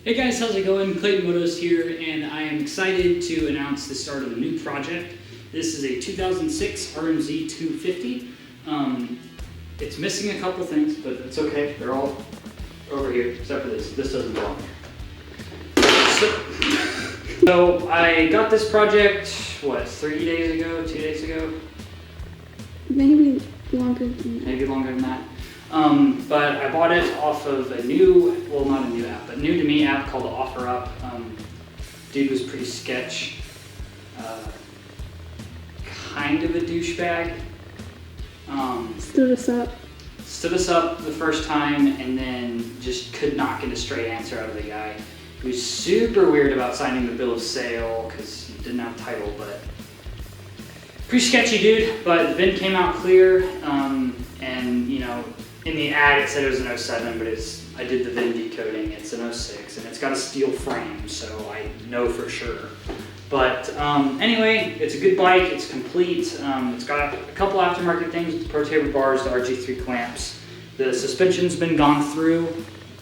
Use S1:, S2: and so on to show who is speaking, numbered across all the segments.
S1: Hey guys, how's it going? Clayton Motos here, and I am excited to announce the start of a new project. This is a 2006 RMZ250. It's missing a couple things, but it's okay. They're all over here, except for this. This doesn't belong. So I got this project, what, 3 days ago, 2 days ago?
S2: Maybe longer than that.
S1: Maybe longer than that. But I bought it off of a new, well, not a new app, but new to me app called OfferUp. Dude was pretty sketch, kind of a douchebag.
S2: Stood us up
S1: The first time and then just could not get a straight answer out of the guy. He was super weird about signing the bill of sale because he didn't have title, but pretty sketchy dude. But the VIN came out clear, and you know, in the ad it said it was an 07, but I did the VIN decoding, it's an 06, and it's got a steel frame, so I know for sure. But anyway, it's a good bike, it's complete. It's got a couple aftermarket things, the Pro Taper bars, the RG3 clamps. The suspension's been gone through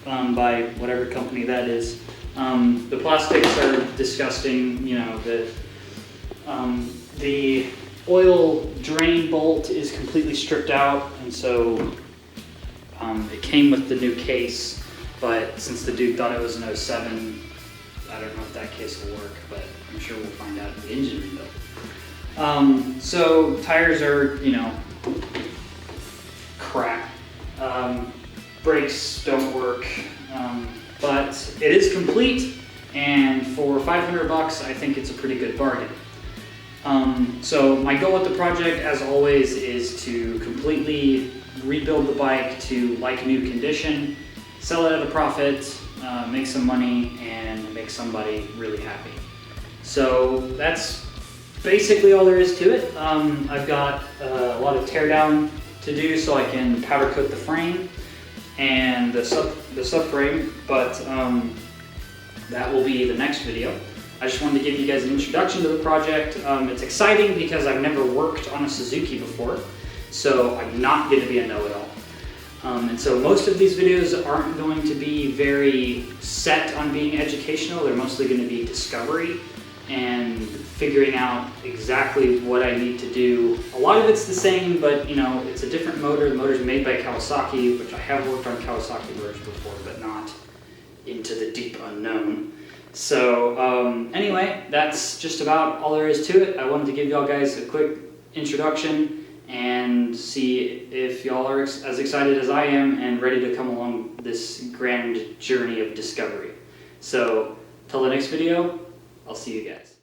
S1: by whatever company that is. The plastics are disgusting, you know, the oil drain bolt is completely stripped out, and so it came with the new case, but since the dude thought it was an 07, I don't know if that case will work, but I'm sure we'll find out in the engine rebuild. So tires are, you know, crap. Brakes don't work, but it is complete, and for 500 bucks, I think it's a pretty good bargain. So my goal with the project, as always, is to completely rebuild the bike to like new condition, sell it at a profit, make some money, and make somebody really happy. So that's basically all there is to it. I've got a lot of teardown to do so I can powder coat the frame and the subframe, but that will be the next video. I just wanted to give you guys an introduction to the project. It's exciting because I've never worked on a Suzuki before, so I'm not going to be a know-it-all. And so most of these videos aren't going to be very set on being educational. They're mostly going to be discovery and figuring out exactly what I need to do. A lot of it's the same, but you know, it's a different motor. The motor's made by Kawasaki, which I have worked on Kawasaki motors before, but not into the deep unknown. So anyway, that's just about all there is to it. I wanted to give y'all guys a quick introduction and see if y'all are as excited as I am and ready to come along this grand journey of discovery. So till the next video, I'll see you guys.